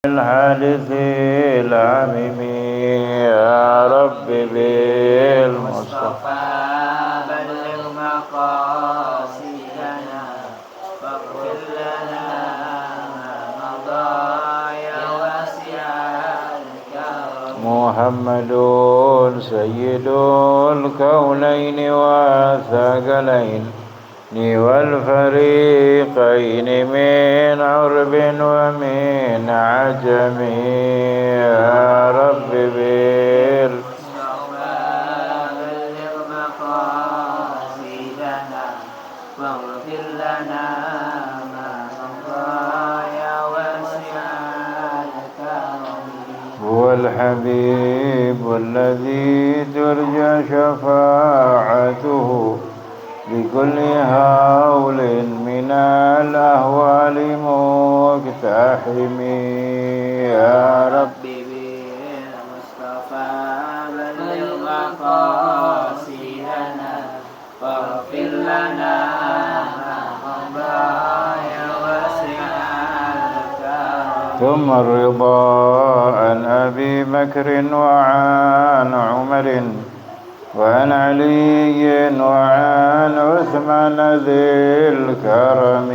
الحادث العميم يا رب بالمصطفى بلغ مقاصدنا واغفر لنا ما مضى يا واسع الكرم. محمد سيد الكونين والثقلين والفريقين من عرب ومن عجم يا رب بالمصطفى بلغ مقاصدنا واغفر لنا ما مضى يا واسع الكرم. هو الحبيب الذي ترجى شفاعته بكل هول من الأهوال مقتحم يا رب بالمصطفى بلغ مقاصدنا واغفر لنا ما مضى يا واسع الكرم. ثم الرضا عن أبي بكر وعن عمر وعن علي وعن عثمان ذي الكرم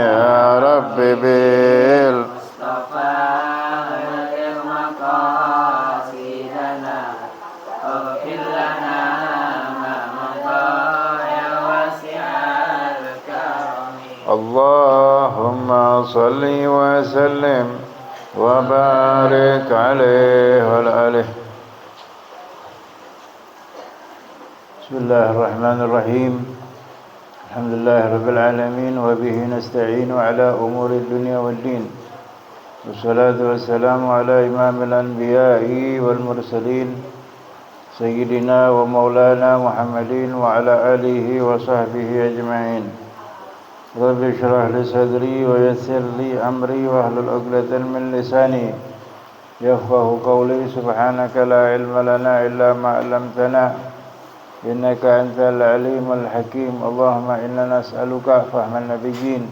يا رب بالمصطفى بلغ مقاصدنا واغفر لنا ما مضى يا واسع الكرم. اللهم صل وسلم وبارك عليه وعلى آله. بسم الله الرحمن الرحيم. الحمد لله رب العالمين وبه نستعين على أمور الدنيا والدين، والصلاة والسلام على إمام الأنبياء والمرسلين سيدنا ومولانا محمد وعلى آله وصحبه أجمعين. رب اشرح لي صدري ويسر لي أمري واحلل عقدة من لساني يفقه قولي. سبحانك لا علم لنا إلا ما علمتنا إنك أنت العليم الحكيم. اللهم إنا نسألك فهم النبيين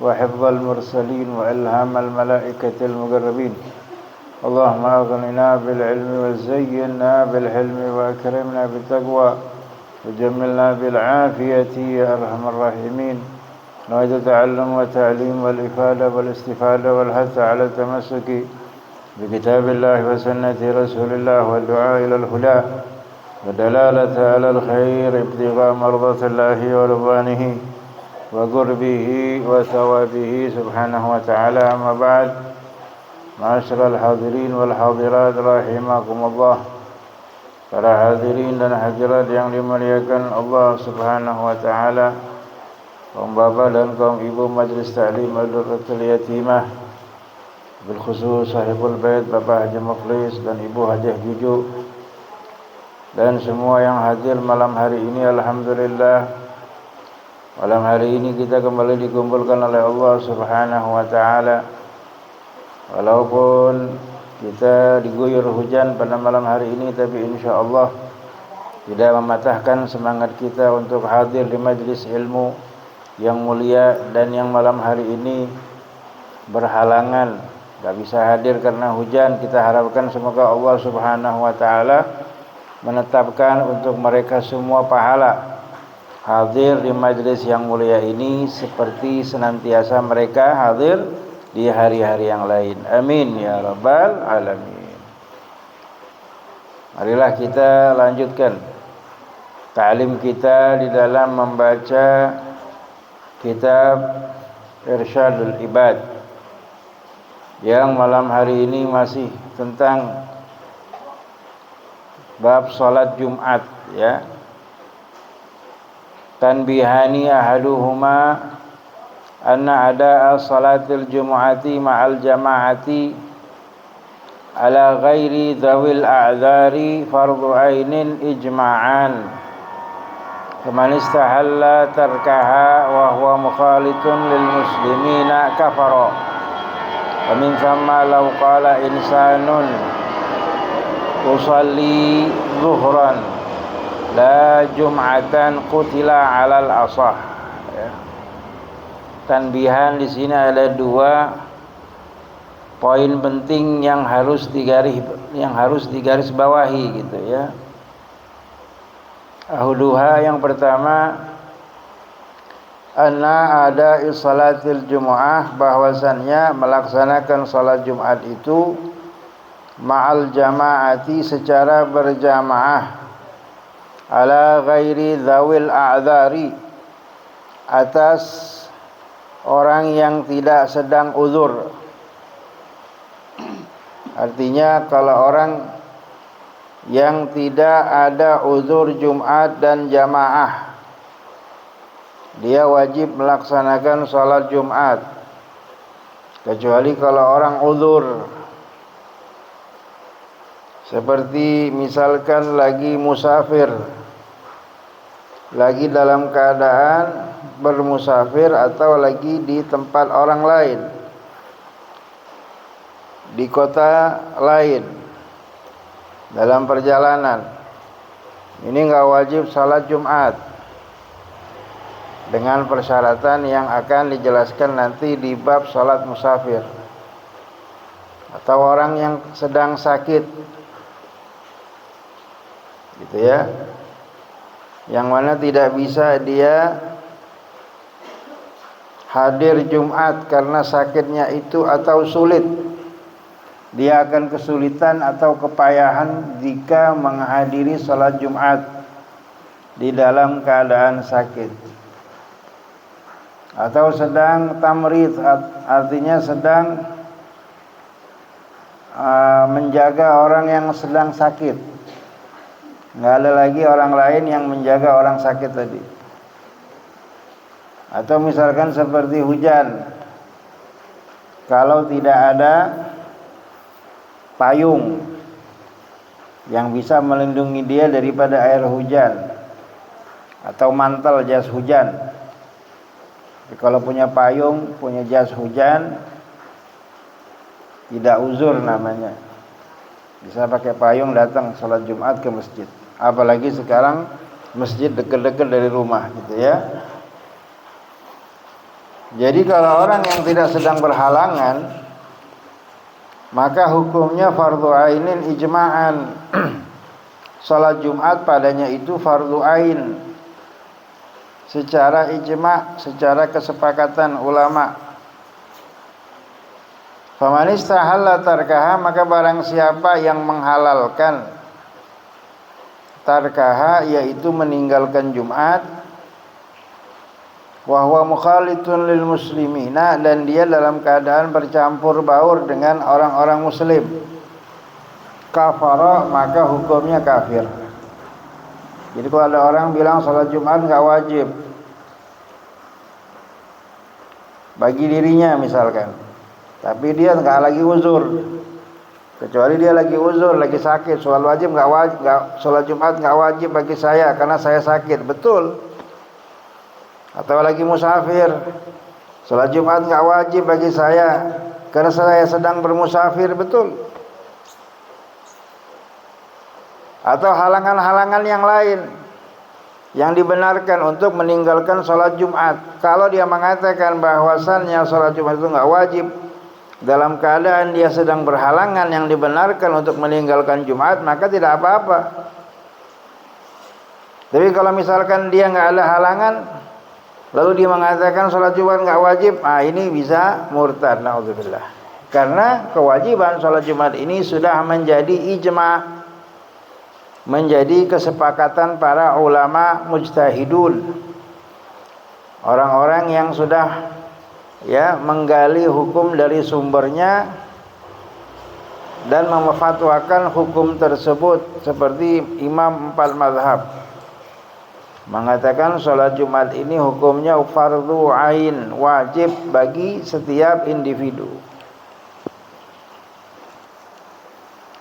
وحفظ المرسلين وإلهام الملائكة المقربين. اللهم أغننا بالعلم وزينا بالحلم وأكرمنا بالتقوى وجملنا بالعافية يا أرحم الراحمين. نريد التعلم والتعليم والإفادة والاستفادة والحث على التمسك بكتاب الله وسنة رسول الله والدعاء إلى الهدى ودلالة على الخير ابتغاء مرضات الله ورضوانه وقربه وثوابه سبحانه وتعالى. أما بعد، معاشر الحاضرين والحاضرات rahimakum Allah. Para hadirin dan hadirat yang dimuliakan Allah Subhanahu wa taala, kaum bapak dan kaum ibu Majelis Ta'lim Al-Durratul Yatimah, bil khusus sahibul bait Bapak Haji Mukhlis dan Ibu Hajah Juju, dan semua yang hadir malam hari ini. Alhamdulillah, malam hari ini kita kembali dikumpulkan oleh Allah Subhanahu wa taala. Walaupun kita diguyur hujan pada malam hari ini, tapi insyaallah tidak mematahkan semangat kita untuk hadir di majlis ilmu yang mulia. Dan yang malam hari ini berhalangan, tidak bisa hadir karena hujan, kita harapkan semoga Allah Subhanahu wa taala menetapkan untuk mereka semua pahala hadir di majlis yang mulia ini seperti senantiasa mereka hadir di hari-hari yang lain. Amin ya rabbal alamin. Marilah kita lanjutkan ta'lim kita di dalam membaca kitab Irsyadul Ibad yang malam hari ini masih tentang bab salat Jumat, ya. Tanbihani ahaduhuma anna ada'a salatil jumu'ati ma'al jama'ati ala ghairi dhawil a'dzari fardu ainin ijma'an. Faman istahalla tarkaha wa huwa mukhalitun lil muslimina kafara. Wa min thamma law qala insanun usalli zuhran la jum'atan qutila 'alal asah, ya. Tanbihan di sini ada dua poin penting yang harus digaris bawahi gitu ya. Ahluha yang pertama, anna ada salatil jumu'ah, bahwasannya melaksanakan salat Jumat itu ma'al jama'ati, secara berjamaah, ala ghairi dzawil a'dzari, atas orang yang tidak sedang uzur. Artinya kalau orang yang tidak ada uzur Jumat dan jamaah, dia wajib melaksanakan salat Jumat, kecuali kalau orang uzur, seperti misalkan lagi musafir, lagi dalam keadaan bermusafir, atau lagi di tempat orang lain, di kota lain, dalam perjalanan. Ini enggak wajib salat Jumat, dengan persyaratan yang akan dijelaskan nanti di bab salat musafir. Atau orang yang sedang sakit, gitu ya, yang mana tidak bisa dia hadir Jumat karena sakitnya itu, atau sulit, dia akan kesulitan atau kepayahan jika menghadiri salat Jumat di dalam keadaan sakit, atau sedang tamrid, artinya sedang menjaga orang yang sedang sakit. Nggak ada lagi orang lain yang menjaga orang sakit tadi. Atau misalkan seperti hujan, kalau tidak ada payung yang bisa melindungi dia daripada air hujan, atau mantel jas hujan. Jadi kalau punya payung, punya jas hujan, tidak uzur namanya, bisa pakai payung datang salat Jumat ke masjid. Apalagi sekarang masjid dekat-dekat dari rumah, gitu ya. Jadi kalau orang yang tidak sedang berhalangan, maka hukumnya fardu ainin ijma'an. Salat Jumat padanya itu fardu ain secara ijma', secara kesepakatan ulama. Faman istahalla tarkaha, maka barang siapa yang menghalalkan tarkaha, yaitu meninggalkan Jumat, wa huwa mukhalitun lil muslimina, dan dia dalam keadaan bercampur baur dengan orang-orang muslim, kafara, maka hukumnya kafir. Jadi kalau ada orang bilang salat Jumat enggak wajib bagi dirinya misalkan, tapi dia enggak lagi uzur, kecuali dia lagi uzur, lagi sakit, salat wajib enggak wajib, salat Jumat enggak wajib bagi saya karena saya sakit, betul. Atau lagi musafir, salat Jumat enggak wajib bagi saya karena saya sedang bermusafir, betul. Atau halangan-halangan yang lain yang dibenarkan untuk meninggalkan salat Jumat. Kalau dia mengatakan bahwasannya salat Jumat itu enggak wajib dalam keadaan dia sedang berhalangan yang dibenarkan untuk meninggalkan Jumat, maka tidak apa-apa. Tapi kalau misalkan dia enggak ada halangan, lalu dia mengatakan salat Jumat enggak wajib, ini bisa murtad, naudzubillah. Karena kewajiban salat Jumat ini sudah menjadi ijma', menjadi kesepakatan para ulama mujtahidun, orang-orang yang sudah menggali hukum dari sumbernya dan memfatwakan hukum tersebut, seperti imam 4 mazhab mengatakan salat Jumat ini hukumnya fardhu ain, wajib bagi setiap individu.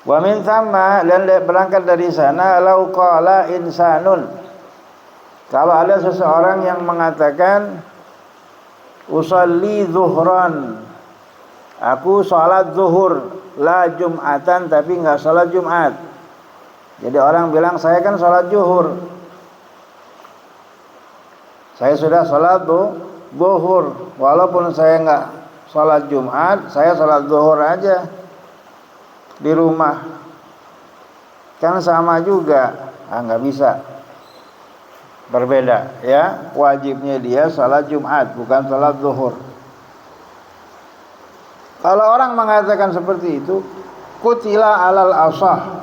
Wa min thamma, dan berangkat dari sana, lau qala insanun, kalau ada seseorang yang mengatakan usalli zuhran, aku salat zuhur, la jum'atan, tapi enggak salat Jumat. Jadi orang bilang saya kan salat zuhur, saya sudah salat zuhur, walaupun saya enggak sholat Jumat, saya sholat zuhur aja di rumah, kan sama juga. Nggak bisa, berbeda ya. Wajibnya dia sholat Jumat, bukan sholat zuhur. Kalau orang mengatakan seperti itu, qutila alal asah,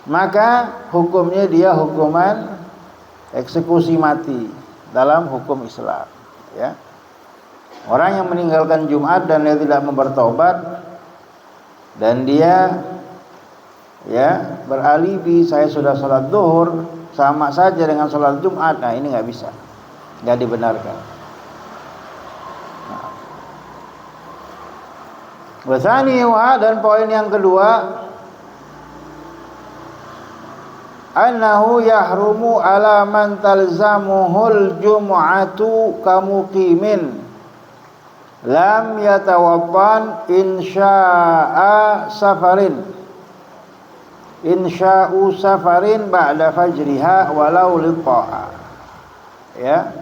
maka hukumnya dia hukuman eksekusi mati dalam hukum Islam, ya. Orang yang meninggalkan Jumat dan dia tidak bertobat dan dia ya beralibi saya sudah sholat zuhur sama saja dengan sholat Jumat, nah ini nggak bisa, nggak dibenarkan. Wasaniwa, dan poin yang kedua, annahu yahrumu ala man talzamuhul jum'atu kamuqimin lam yatawaddan insya'u safarin ba'da fajriha walau litta'a. Ya,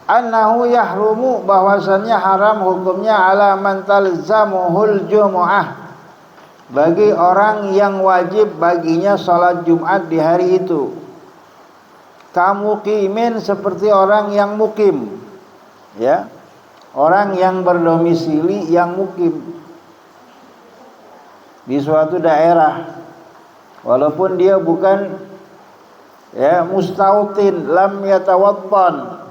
annahu yahrumu, bahwasannya haram hukumnya ala man talzamuhul jumu'ah, bagi orang yang wajib baginya sholat Jumat di hari itu. Kamuqimin, seperti orang yang mukim, ya, orang yang berdomisili, yang mukim di suatu daerah, walaupun dia bukan ya mustautin, lam yatawaddan,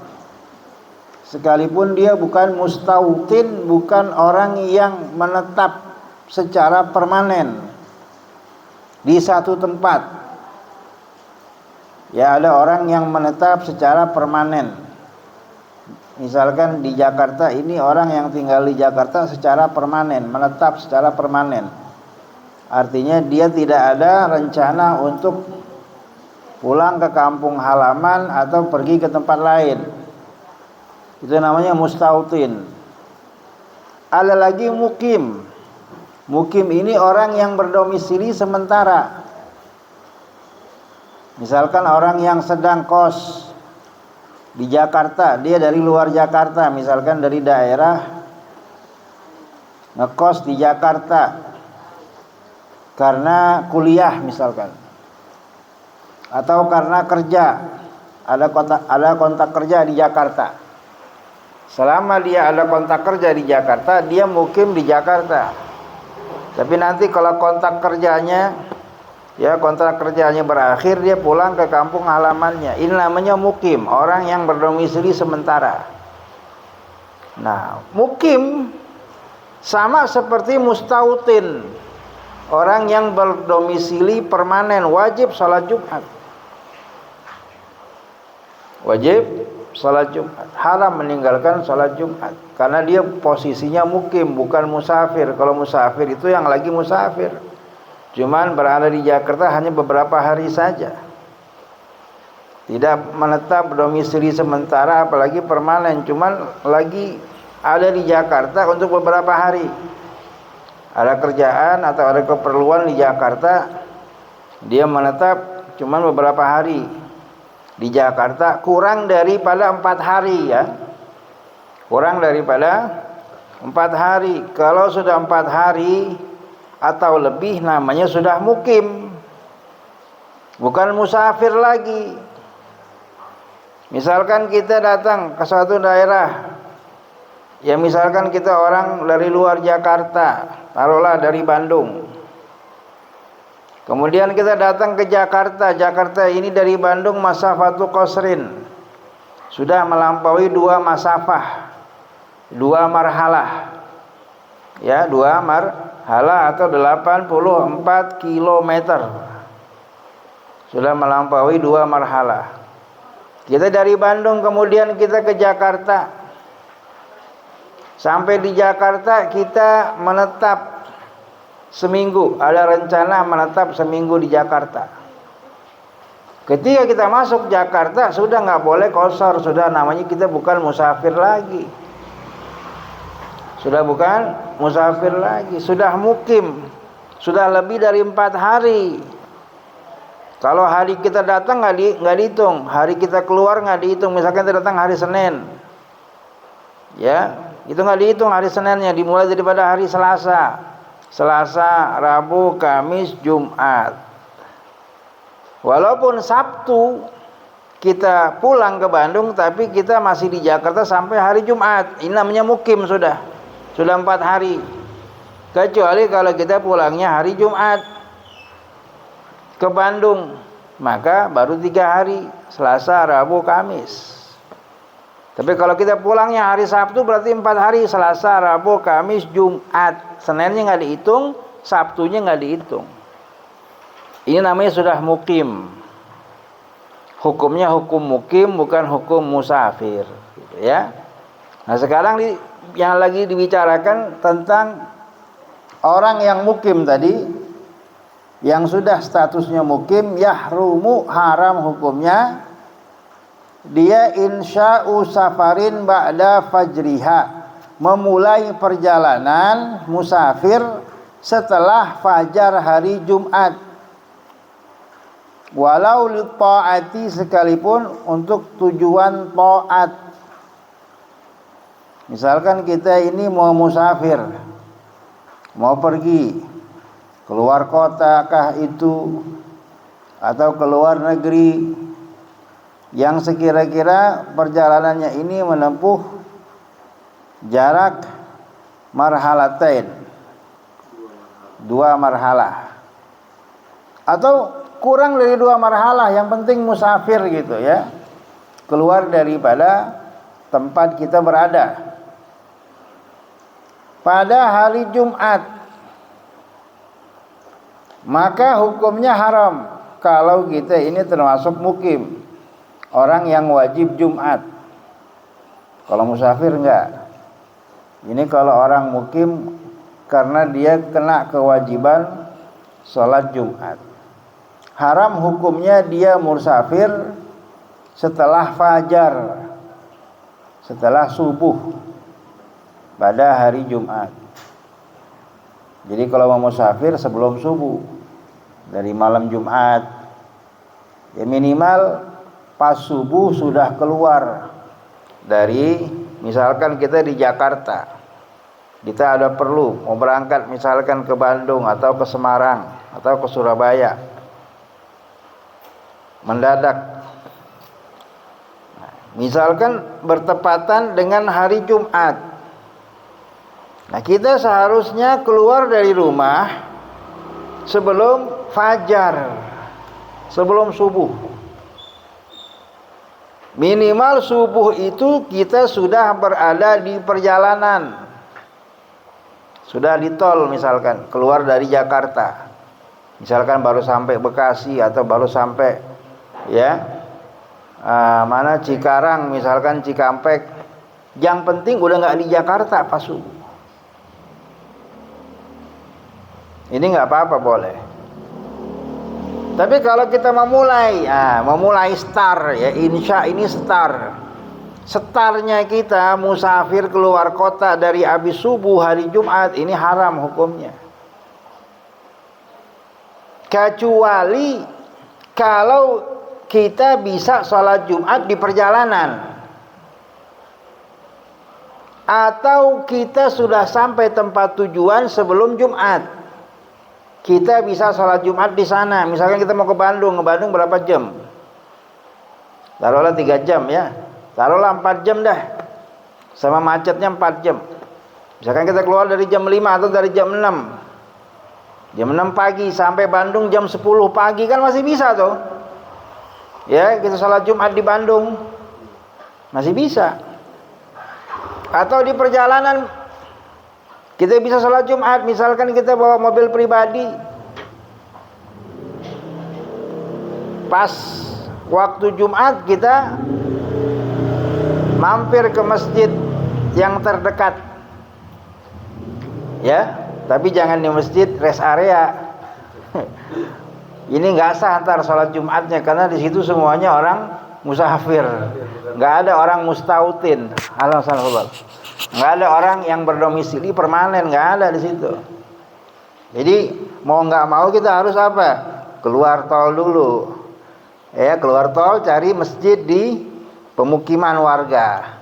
sekalipun dia bukan mustautin, bukan orang yang menetap secara permanen di satu tempat. Ya, ada orang yang menetap secara permanen. Misalkan di Jakarta, ini orang yang tinggal di Jakarta secara permanen, menetap secara permanen. Artinya dia tidak ada rencana untuk pulang ke kampung halaman atau pergi ke tempat lain. Itu namanya mustautin. Ada lagi mukim. Mukim ini orang yang berdomisili sementara. Misalkan orang yang sedang kos di Jakarta, dia dari luar Jakarta, misalkan dari daerah, ngekos di Jakarta karena kuliah misalkan, atau karena kerja, ada kontak kerja di Jakarta. Selama dia ada kontak kerja di Jakarta, dia mukim di Jakarta. Tapi nanti kalau kontrak kerjanya berakhir, dia pulang ke kampung halamannya. Ini namanya mukim, orang yang berdomisili sementara. Nah, mukim sama seperti mustautin, orang yang berdomisili permanen, wajib sholat Jumat. Wajib sholat Jumat, haram meninggalkan sholat Jumat, karena dia posisinya mukim, bukan musafir. Kalau musafir itu yang lagi musafir, cuman berada di Jakarta hanya beberapa hari saja, tidak menetap domisili sementara, apalagi permanen, cuman lagi ada di Jakarta untuk beberapa hari, ada kerjaan atau ada keperluan di Jakarta, dia menetap cuman beberapa hari di Jakarta, kurang daripada 4 hari, ya, kurang daripada 4 hari. Kalau sudah 4 hari atau lebih, namanya sudah mukim, bukan musafir lagi. Misalkan kita datang ke suatu daerah, ya misalkan kita orang dari luar Jakarta, taruhlah dari Bandung, kemudian kita datang ke Jakarta. Jakarta ini dari Bandung masafatu qasrin, sudah melampaui 2 masafah, 2 marhalah, ya, 2 marhalah atau 84 kilometer, sudah melampaui 2 marhalah. Kita dari Bandung kemudian kita ke Jakarta. Sampai di Jakarta kita menetap seminggu, ada rencana menetap seminggu di Jakarta. Ketika kita masuk Jakarta, sudah nggak boleh qasar, sudah namanya kita bukan musafir lagi. Sudah bukan musafir lagi, sudah mukim, sudah lebih dari 4 hari. Kalau hari kita datang nggak dihitung, hari kita keluar nggak dihitung. Misalkan kita datang hari Senin, Ya, itu nggak dihitung hari Seninnya, dimulai daripada hari Selasa. Selasa, Rabu, Kamis, Jumat. Walaupun Sabtu kita pulang ke Bandung, tapi kita masih di Jakarta sampai hari Jumat. Ini namanya mukim sudah 4 hari. Kecuali kalau kita pulangnya hari Jumat ke Bandung, maka baru 3 hari, Selasa, Rabu, Kamis. Tapi kalau kita pulangnya hari Sabtu berarti 4 hari, Selasa, Rabu, Kamis, Jumat. Seninnya nggak dihitung, Sabtunya nggak dihitung. Ini namanya sudah mukim. Hukumnya hukum mukim, bukan hukum musafir, gitu ya. Nah sekarang yang lagi dibicarakan tentang orang yang mukim tadi, yang sudah statusnya mukim, yahrumu, haram hukumnya, dia insya'u safarin ba'da fajriha, memulai perjalanan musafir setelah fajar hari Jumat, walau li ta'ati, sekalipun untuk tujuan ta'at. Misalkan kita ini mau musafir, mau pergi keluar kota kah itu, atau keluar negeri, yang sekira-kira perjalanannya ini menempuh jarak marhalatain, 2 marhalah, atau kurang dari 2 marhalah, yang penting musafir gitu ya, keluar daripada tempat kita berada pada hari Jumat, maka hukumnya haram kalau kita ini termasuk mukim, orang yang wajib Jumat. Kalau musafir enggak. Ini kalau orang mukim karena dia kena kewajiban sholat Jumat. Haram hukumnya dia musafir setelah fajar, setelah subuh pada hari Jumat. Jadi kalau mau musafir sebelum subuh, dari malam Jumat, ya minimal pas subuh sudah keluar dari, misalkan kita di Jakarta, kita ada perlu mau berangkat misalkan ke Bandung atau ke Semarang atau ke Surabaya, mendadak. Nah, misalkan bertepatan dengan hari Jumat, nah kita seharusnya keluar dari rumah sebelum fajar, sebelum subuh. Minimal subuh itu kita sudah berada di perjalanan, sudah di tol, misalkan keluar dari Jakarta, misalkan baru sampai Bekasi atau baru sampai mana Cikarang, misalkan Cikampek. Yang penting udah nggak di Jakarta pas subuh. Ini nggak apa-apa, boleh. Tapi kalau kita memulai start, ya insya ini start. Startnya kita musafir keluar kota dari habis subuh hari Jumat, ini haram hukumnya. Kecuali kalau kita bisa sholat Jumat di perjalanan, atau kita sudah sampai tempat tujuan sebelum Jumat, kita bisa sholat Jumat di sana. Misalkan kita mau ke Bandung berapa jam? Taruhlah 3 jam ya, taruhlah 4 jam dah, sama macetnya 4 jam. Misalkan kita keluar dari jam 5 atau dari jam 6, jam 6 pagi sampai Bandung jam 10 pagi, kan masih bisa tuh ya, kita sholat Jumat di Bandung masih bisa. Atau di perjalanan kita bisa sholat Jumat, misalkan kita bawa mobil pribadi, pas waktu Jumat kita mampir ke masjid yang terdekat, ya, tapi jangan di masjid rest area. Ini nggak sah ntar sholat Jumatnya, karena di situ semuanya orang musafir, nggak ada orang mustautin. Alhamdulillah. Nggak ada orang yang berdomisili permanen, nggak ada di situ. Jadi mau nggak mau kita harus apa? Keluar tol dulu, ya, keluar tol cari masjid di pemukiman warga,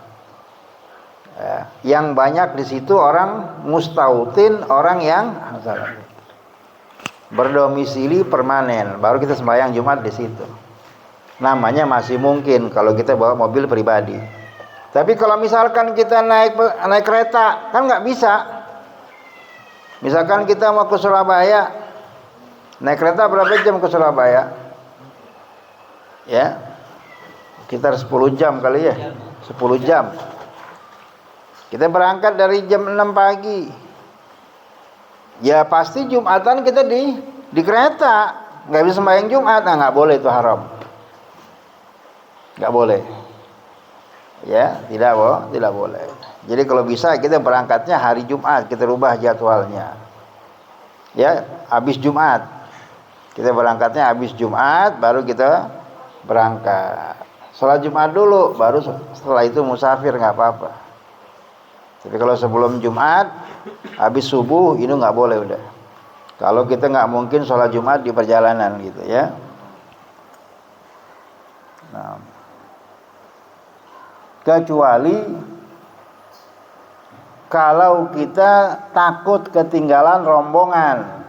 Ya, yang banyak di situ orang mustautin, orang yang berdomisili permanen, baru kita sembahyang Jumat di situ. Namanya masih mungkin kalau kita bawa mobil pribadi. Tapi kalau misalkan kita naik kereta, kan nggak bisa. Misalkan kita mau ke Surabaya, naik kereta berapa jam ke Surabaya? Ya, sekitar 10 jam kali ya, 10 jam. Kita berangkat dari jam 6 pagi. Ya pasti Jumatan kita di kereta. Nggak bisa sembahyang Jumat. Nah, nggak boleh, itu haram. Nggak boleh. Ya, tidak boleh. Jadi kalau bisa kita berangkatnya hari Jumat, kita rubah jadwalnya. Ya, habis Jumat. Kita berangkatnya habis Jumat, baru kita berangkat. Sholat Jumat dulu, baru setelah itu musafir nggak apa-apa. Tapi kalau sebelum Jumat, habis subuh, ini nggak boleh udah. Kalau kita nggak mungkin sholat Jumat di perjalanan gitu ya. Nah, kecuali kalau kita takut ketinggalan rombongan.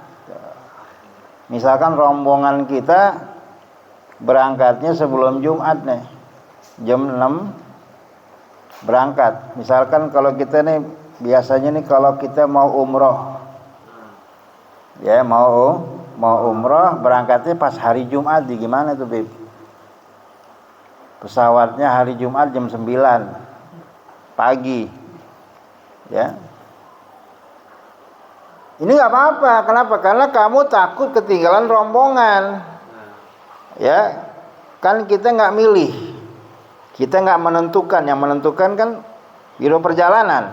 Misalkan rombongan kita berangkatnya sebelum Jumat nih, jam 6 berangkat. Misalkan kalau kita nih biasanya nih kalau kita mau umroh, ya mau umroh berangkatnya pas hari Jumat, di gimana tuh Bib? Pesawatnya hari Jumat jam 9 pagi, ya. Ini nggak apa-apa. Kenapa? Karena kamu takut ketinggalan rombongan, ya. Kan kita nggak milih. Kita nggak menentukan, yang menentukan kan biro perjalanan.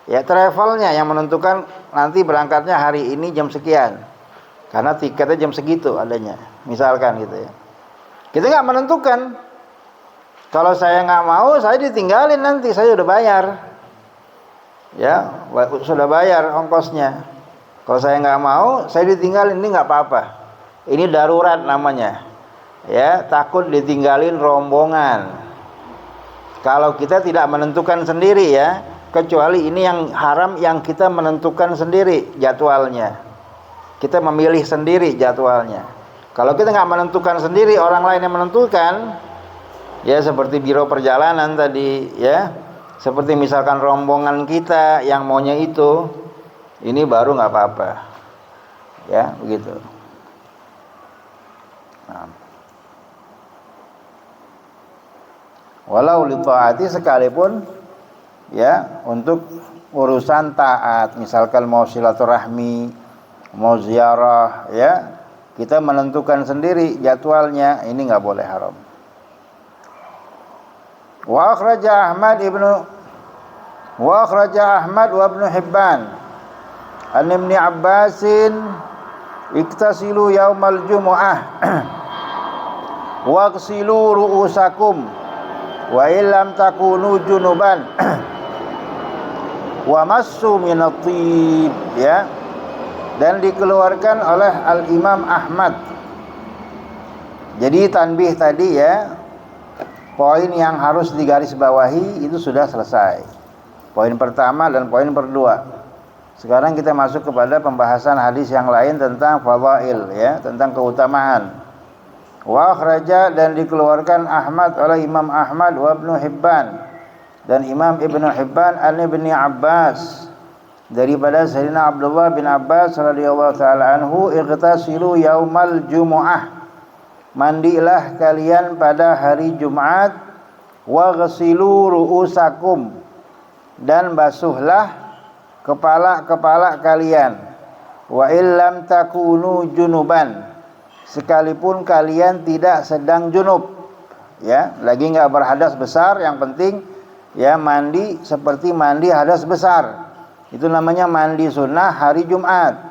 Ya, travelnya yang menentukan nanti berangkatnya hari ini jam sekian. Karena tiketnya jam segitu adanya. Misalkan gitu ya. Kita nggak menentukan. Kalau saya nggak mau, saya ditinggalin nanti. Saya udah bayar. Ya, sudah bayar ongkosnya. Kalau saya nggak mau, saya ditinggalin. Ini nggak apa-apa. Ini darurat namanya. Ya, takut ditinggalin rombongan. Kalau kita tidak menentukan sendiri ya, kecuali ini yang haram yang kita menentukan sendiri jadwalnya. Kita memilih sendiri jadwalnya. Kalau kita nggak menentukan sendiri, orang lain yang menentukan, ya seperti biro perjalanan tadi ya, seperti misalkan rombongan kita yang maunya itu, ini baru nggak apa-apa. Ya, begitu. Nah. Walau li taati, sekalipun ya untuk urusan taat, misalkan mau silaturahmi, mau ziarah, ya kita menentukan sendiri jadwalnya, ini nggak boleh, haram. Wa akhraja Ahmad wa Ibnu Hibban an Ibnu Abbasin iktasilu yaumal jumu'ah waghsilu ru'usakum wa illam takunu junuban wa massu minat thib, ya. Dan dikeluarkan oleh Al-Imam Ahmad. Jadi tanbih tadi ya, poin yang harus digarisbawahi itu sudah selesai. Poin pertama dan poin kedua. Sekarang kita masuk kepada pembahasan hadis yang lain tentang fadhail, ya, tentang keutamaan. Wa akhraja, dan dikeluarkan Ahmad oleh Imam Ahmad, wa Ibnu Hibban, dan Imam Ibnu Hibban an Ibnu Abbas, daripada Sayyidina Abdullah bin Abbas radhiyallahu taala anhu, ightasilu yaumal jumu'ah, mandilah kalian pada hari Jumat, wa ghsilu ru'usakum, dan basuhlah kepala-kepala kalian, wa illam takunu junuban, sekalipun kalian tidak sedang junub, ya, lagi nggak berhadas besar, yang penting ya mandi seperti mandi hadas besar, itu namanya mandi sunnah hari Jumat.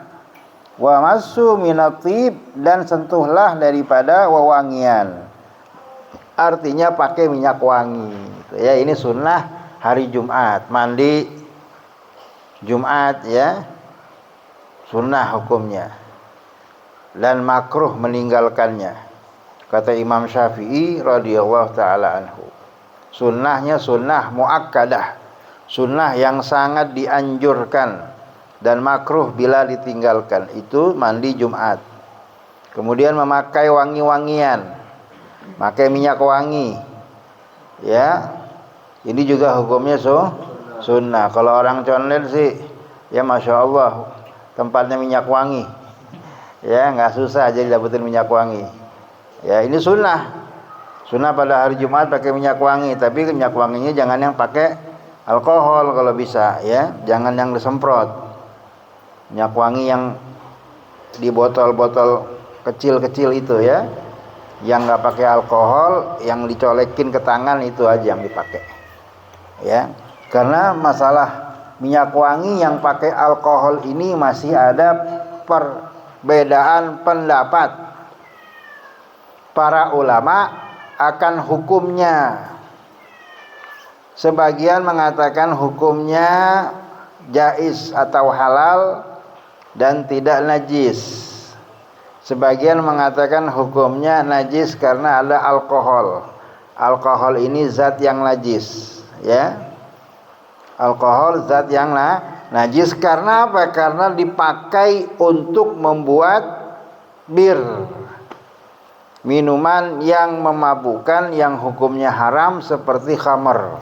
Wa massu minat thib, dan sentuhlah daripada wewangian, artinya pakai minyak wangi, ya. Ini sunnah hari Jumat, mandi Jumat, ya, sunnah hukumnya, dan makruh meninggalkannya, kata Imam Syafi'i radhiyallahu taala anhu. Sunnahnya sunnah muakkadah, sunnah yang sangat dianjurkan dan makruh bila ditinggalkan, itu mandi Jumat. Kemudian memakai wangi-wangian, pakai minyak wangi, ya, ini juga hukumnya sunnah. Kalau orang condet sih, ya masya Allah, tempatnya minyak wangi, ya nggak susah jadi dapetin minyak wangi. Ya ini sunnah pada hari Jumat pakai minyak wangi, tapi minyak wanginya jangan yang pakai alkohol kalau bisa, ya, jangan yang disemprot. Minyak wangi yang di botol-botol kecil-kecil itu, ya, yang nggak pakai alkohol, yang dicolekin ke tangan itu aja yang dipakai, ya. Karena masalah minyak wangi yang pakai alkohol ini masih ada perbedaan pendapat para ulama akan hukumnya. Sebagian mengatakan hukumnya jaiz atau halal dan tidak najis. Sebagian mengatakan hukumnya najis karena ada alkohol. Alkohol ini zat yang najis, ya. Alkohol zat yang najis karena apa? Karena dipakai untuk membuat bir, minuman yang memabukkan yang hukumnya haram, seperti khamr,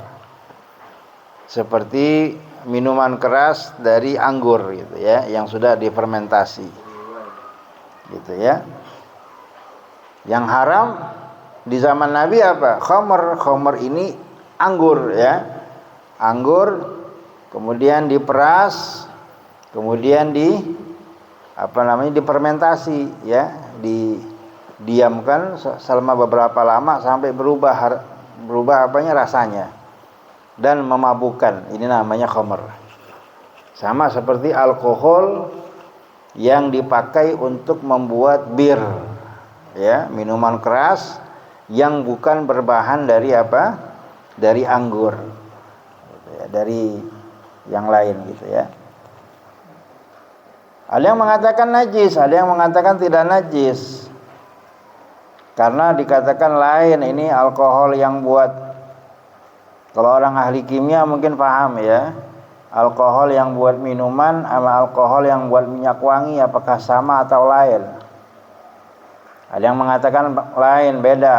seperti minuman keras dari anggur gitu, ya, yang sudah difermentasi gitu, ya. Yang haram di zaman Nabi apa? Khamr ini anggur, ya. Anggur kemudian diperas, kemudian difermentasi, ya, didiamkan selama beberapa lama sampai berubah rasanya dan memabukkan. Ini namanya khamr. Sama seperti alkohol yang dipakai untuk membuat bir, ya, minuman keras yang bukan berbahan dari apa? Dari anggur, ya, dari yang lain gitu, ya. Ada yang mengatakan najis, ada yang mengatakan tidak najis. Karena dikatakan lain, ini alkohol yang buat, kalau orang ahli kimia mungkin paham, ya. Alkohol yang buat minuman sama alkohol yang buat minyak wangi apakah sama atau lain? Ada yang mengatakan lain, beda.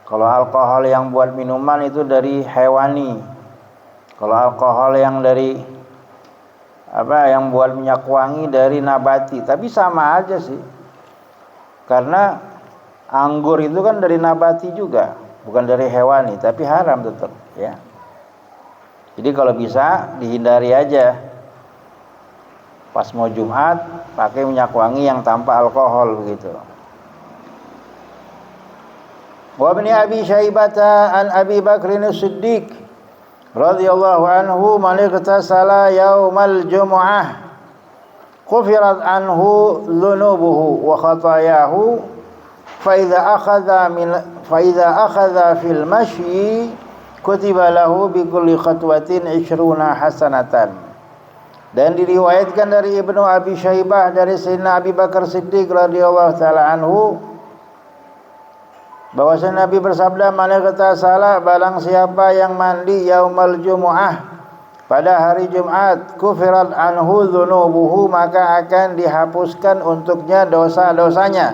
Kalau alkohol yang buat minuman itu dari hewani. Kalau alkohol yang dari yang buat minyak wangi dari nabati. Tapi sama aja sih. Karena anggur itu kan dari nabati juga, bukan dari hewani, tapi haram tetap, ya. Jadi kalau bisa dihindari aja pas mau Jumat pakai minyak wangi yang tanpa alkohol begitu. Wa ibn Abi Syaibah an Abi Bakr as-Siddiq radhiyallahu anhu man igtasala yaumal jumu'ah ghufirat anhu dhunubuhu wa khatayahu fa idza akhadha fil mashyi kutiba lahu bi kulli khatwatin 20 hasanatan. Dan diriwayatkan dari Ibnu Abi Syaibah dari Sayyidina Abi Bakar Siddiq radhiyallahu taala anhu bahwasanya Nabi bersabda, man igtasala, barang siapa yang mandi yaumal jumu'ah pada hari Jumat, kufirat anhu dzunubuhu, maka akan dihapuskan untuknya dosa-dosanya,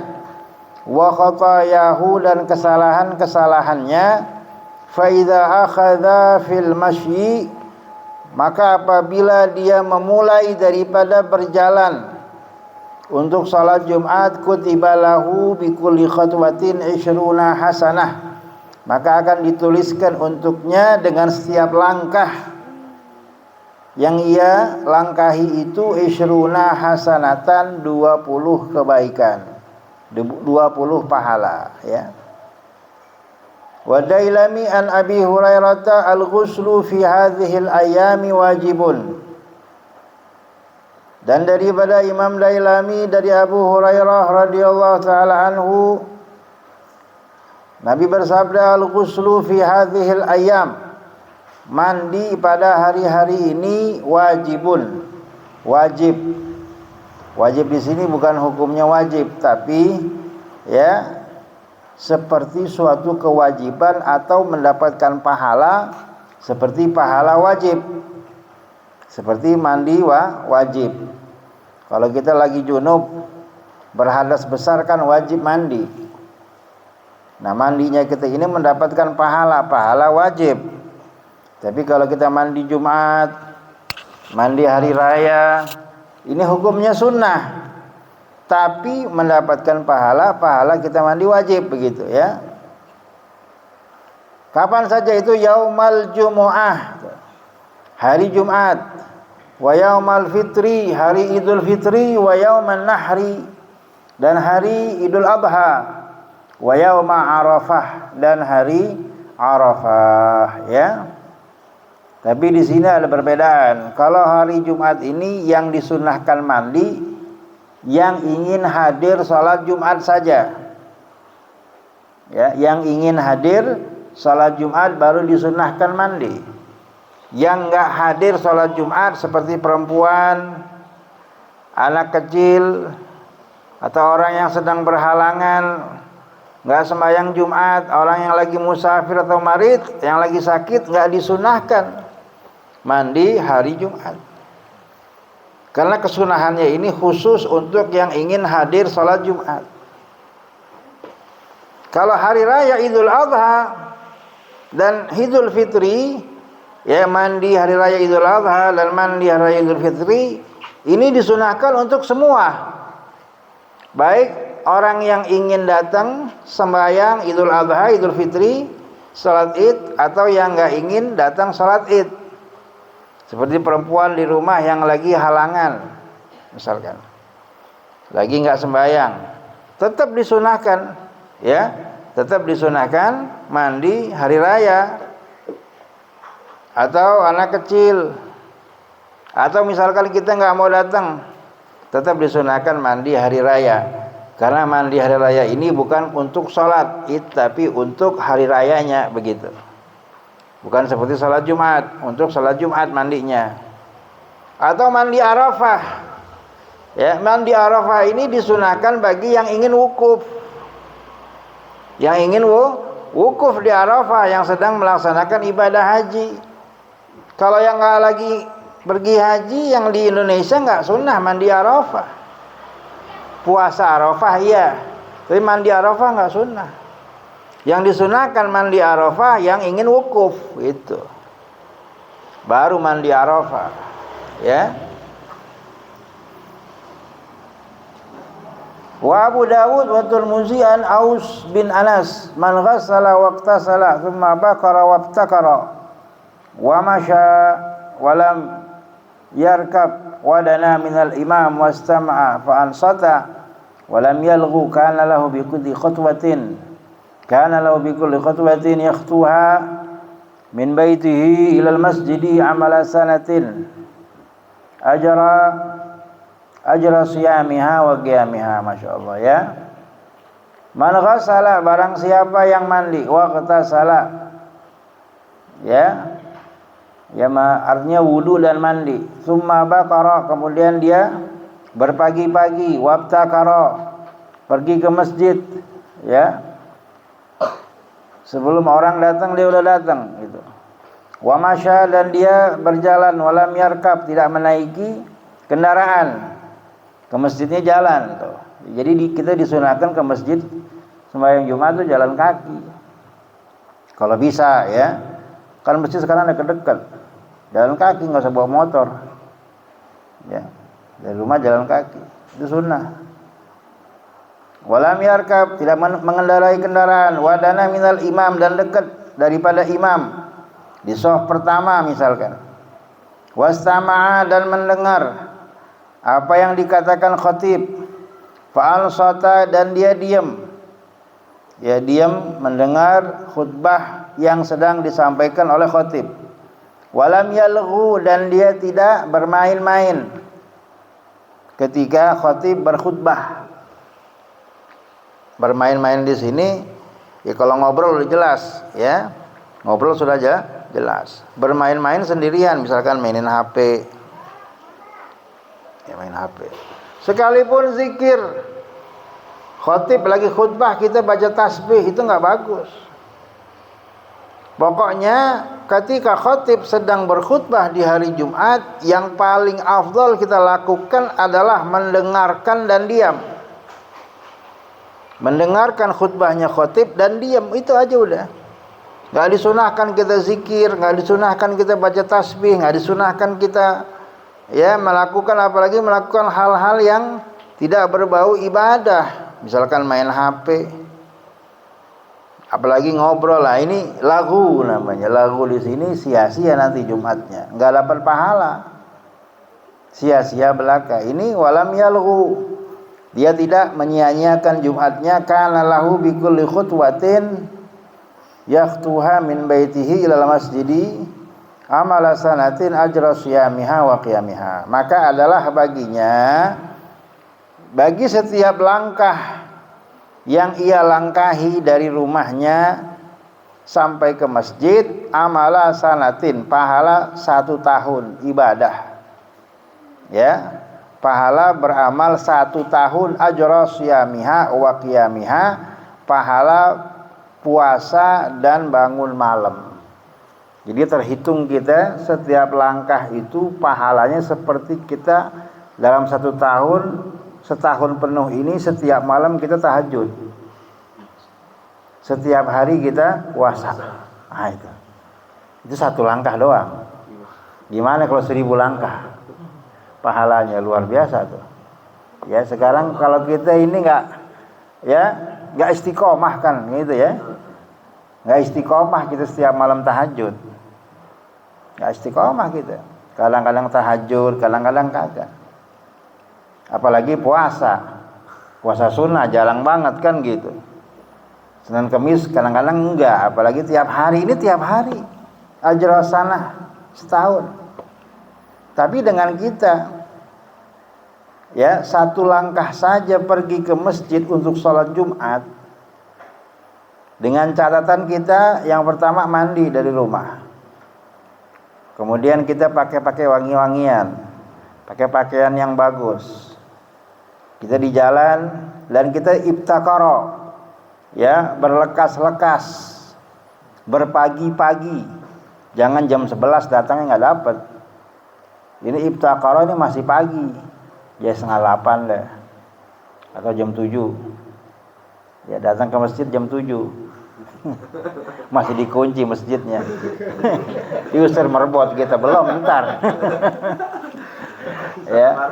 wa khatayahu, dan kesalahan-kesalahannya. Fa idza akhadha fil mashyi, maka apabila dia memulai daripada berjalan untuk salat Jumat, kutiba lahu bi kulli khatwatin 20 hasanah, maka akan dituliskan untuknya dengan setiap langkah yang ia langkahi itu 20 hasanatan, 20 kebaikan, 20 pahala, ya. Wa Dailami an Abi Hurairah al-ghuslu fi hadhihi al-ayami wajibun. Dan daripada Imam Dailami dari Abu Hurairah radhiyallahu taala anhu, Nabi bersabda, al-ghuslu fi hadhihi al-ayam, mandi pada hari-hari ini wajibun, wajib. Wajib di sini bukan hukumnya wajib, tapi ya seperti suatu kewajiban atau mendapatkan pahala seperti pahala wajib, seperti mandi wajib. Kalau kita lagi junub berhadas besar kan wajib mandi. Nah, mandinya kita ini mendapatkan pahala wajib. Tapi kalau kita mandi Jumat, mandi hari raya, ini hukumnya sunnah, tapi mendapatkan pahala kita mandi wajib, begitu ya. Kapan saja itu? Yaumal Jumu'ah, hari Jumat, wa yaumal fitri, hari Idul Fitri, wa yauman nahri, dan hari Idul Adha, wa yauma Arafah, dan hari Arafah ya. Tapi di sini ada perbedaan. Kalau hari Jumat ini yang disunnahkan mandi yang ingin hadir sholat Jumat saja. Ya, yang ingin hadir sholat Jumat baru disunnahkan mandi. Yang enggak hadir sholat Jumat seperti perempuan, anak kecil, atau orang yang sedang berhalangan, enggak sembahyang Jumat, orang yang lagi musafir atau marid, yang lagi sakit, enggak disunnahkan mandi hari Jumat. Karena kesunahannya ini khusus untuk yang ingin hadir sholat Jumat. Kalau hari raya Idul Adha dan Idul Fitri, ya, mandi hari raya Idul Adha dan mandi hari raya Idul Fitri, ini disunahkan untuk semua. Baik orang yang ingin datang sembahyang Idul Adha, Idul Fitri, sholat Id, atau yang enggak ingin datang sholat Id. Seperti perempuan di rumah yang lagi halangan, misalkan lagi enggak sembahyang, tetap disunahkan, ya, tetap disunahkan mandi hari raya. Atau anak kecil, atau misalkan kita enggak mau datang, tetap disunahkan mandi hari raya. Karena mandi hari raya ini bukan untuk sholat Id, tapi untuk hari rayanya, begitu. Bukan seperti salat Jumat, untuk salat Jumat mandinya. Atau mandi Arafah. Ya, mandi Arafah ini disunahkan bagi yang ingin wukuf. Yang ingin wukuf di Arafah, yang sedang melaksanakan ibadah haji. Kalau yang enggak lagi pergi haji, yang di Indonesia enggak sunnah mandi Arafah. Puasa Arafah iya, tapi mandi Arafah enggak sunnah. Yang disunahkan mandi Arafah yang ingin wukuf, itu baru mandi Arafah, ya. Wa Abu Dawud wa Tirmidzi an Aus bin Anas man ghassala waqtasala thumma bakara wabtakara wa masya wa lam yarkab wa dana minal imam wastama'a fa ansata wa lam yalghu kana lahu bi kulli khutwatin kana lahu bi kulli khutwatin yakhtuha min baitihi ila al-masjidi amala sanatin ajra siyamiha wa qiyamiha. Masyaallah ya. Man ghassala, barang siapa yang mandi, waqtasala, ya, artinya wudu dan mandi. Summa baqara, kemudian dia berpagi-pagi, wabtakara, pergi ke masjid, ya. Sebelum orang datang dia udah datang, gitu. Wa masya, dan dia berjalan, walam yarkab, tidak menaiki kendaraan. Ke masjidnya jalan tuh. Jadi kita disunahkan ke masjid sembahyang Jumat tuh jalan kaki. Kalau bisa ya. Kan masjid sekarang ada dekat. Jalan kaki, enggak usah bawa motor. Ya. Dari rumah jalan kaki. Itu sunnah. Walam yarkab, tidak mengendarai kendaraan. Wadana minal imam, dan dekat daripada imam. Di shaf pertama misalkan. Wastama'a, dan mendengar apa yang dikatakan khatib. Fa'al sata, dan dia diam. Ya, diam mendengar khutbah yang sedang disampaikan oleh khatib. Walam yalghu, dan dia tidak bermain-main ketika khatib berkhutbah. Bermain-main di sini ya kalau ngobrol udah jelas, ya. Ngobrol sudah jelas. Bermain-main sendirian, misalkan mainin HP. Ya, main HP. Sekalipun zikir, khatib lagi khutbah kita baca tasbih, itu enggak bagus. Pokoknya ketika khatib sedang berkhutbah di hari Jumat, yang paling afdal kita lakukan adalah mendengarkan dan diam. Mendengarkan khutbahnya khatib dan diam, itu aja udah. Gak disunahkan kita zikir, gak disunahkan kita baca tasbih, gak disunahkan kita melakukan, apalagi melakukan hal-hal yang tidak berbau ibadah, misalkan main HP, apalagi ngobrol. Lah ini lagu namanya. Lagu di sini sia-sia nanti Jumatnya, nggak dapat pahala, sia-sia belaka. Ini walam yalghu, dia tidak menyia-nyiakan Jumatnya. Kana lahu bi kulli khutwatin yakhtuha min baitihi ilal masjidi amala sanatin ajra siyamiha wa qiyamiha. Maka adalah baginya, bagi setiap langkah yang ia langkahi dari rumahnya sampai ke masjid, amala sanatin, pahala 1 tahun ibadah. Ya, pahala beramal 1 tahun, ajra siyamiha wa qiyamiha, pahala puasa dan bangun malam. Jadi terhitung kita setiap langkah itu pahalanya seperti kita dalam 1 tahun, setahun penuh ini setiap malam kita tahajud, setiap hari kita puasa. Nah, itu 1 langkah doang. Gimana kalau 1000 langkah? Pahalanya luar biasa tuh. Ya, sekarang kalau kita ini nggak istiqomah kan gitu ya, nggak istiqomah kita setiap malam tahajud, nggak istiqomah kita. Kadang-kadang tahajud, kadang-kadang kagak. Apalagi puasa sunnah jarang banget kan gitu. Senin Kemis kadang-kadang enggak, apalagi tiap hari. Ini tiap hari ajra sanah setahun. Tapi dengan kita 1 langkah saja pergi ke masjid untuk sholat Jumat, dengan catatan kita yang pertama mandi dari rumah, kemudian kita pakai wangi-wangian, pakai pakaian yang bagus, kita di jalan dan kita ibtakaro, berlekas-lekas, berpagi-pagi. Jangan jam 11 datangnya nggak dapat. Ini ibtakaro, ini masih pagi, ya 7:30 lah, atau jam 7. Ya datang ke masjid jam 7. Masih dikunci masjidnya. Diusir merbot kita, belum, ntar. Ya.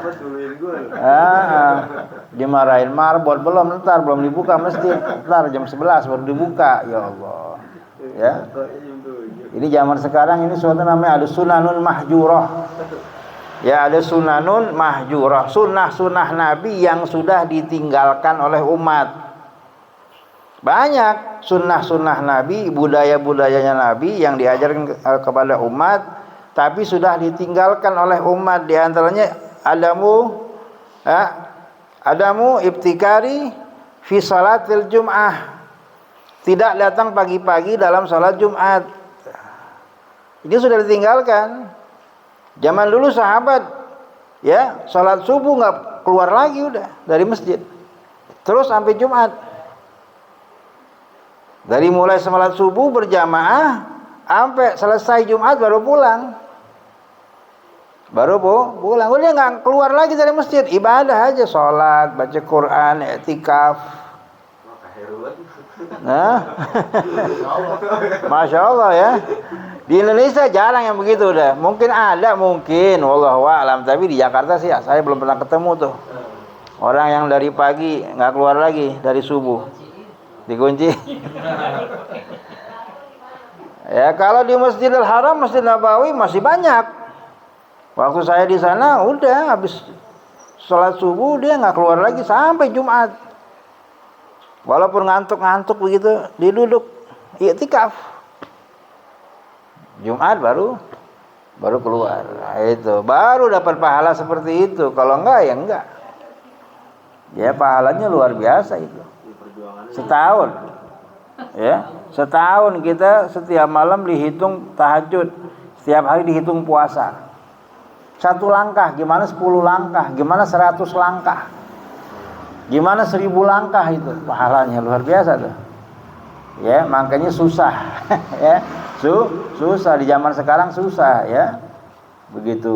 Dimarahin marbot, belum, ntar belum dibuka masjid, ntar jam 11 baru dibuka. Ya Allah. Ya. Ini zaman sekarang ini suatu namanya ada sunanun mahjurah. Ya, ada sunanun mahjurah, sunnah-sunnah Nabi yang sudah ditinggalkan oleh umat. Banyak sunnah-sunnah Nabi, budaya-budayanya Nabi yang diajarkan kepada umat, tapi sudah ditinggalkan oleh umat. Di antaranya adamu ibtikari fi salatil jum'ah, tidak datang pagi-pagi dalam salat Jumat. Ini sudah ditinggalkan. Zaman dulu sahabat salat subuh nggak keluar lagi udah dari masjid, terus sampai Jumat. Dari mulai salat subuh berjamaah sampai selesai Jumat baru pulang. Udah nggak keluar lagi dari masjid, ibadah aja, sholat, baca Quran, i'tikaf. Nah, Masya Allah ya. Di Indonesia jarang yang begitu udah. Mungkin ada, wallahu a'lam. Tapi di Jakarta sih saya belum pernah ketemu tuh orang yang dari pagi nggak keluar lagi dari subuh, dikunci. Ya, kalau di Masjidil Haram, Masjid Nabawi masih banyak. Waktu saya di sana udah habis sholat subuh dia nggak keluar lagi sampai Jumat. Walaupun ngantuk-ngantuk begitu, dia duduk i'tikaf. Jumat baru keluar. Nah, itu baru dapat pahala seperti itu. Kalau enggak ya enggak. Ya pahalanya luar biasa itu. Setahun. Ya, setahun kita setiap malam dihitung tahajud, setiap hari dihitung puasa. 1 langkah, gimana 10 langkah, gimana 100 langkah, gimana 1000 langkah, itu pahalanya luar biasa tuh. Ya, makanya susah. Ya, susah di zaman sekarang susah ya. Begitu.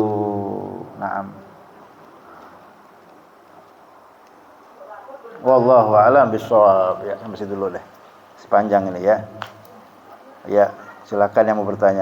Naam. Wallahu a'lam bishawab. Ya, sampai situ dulu deh. Sepanjang ini ya. Ya, silakan yang mau bertanya.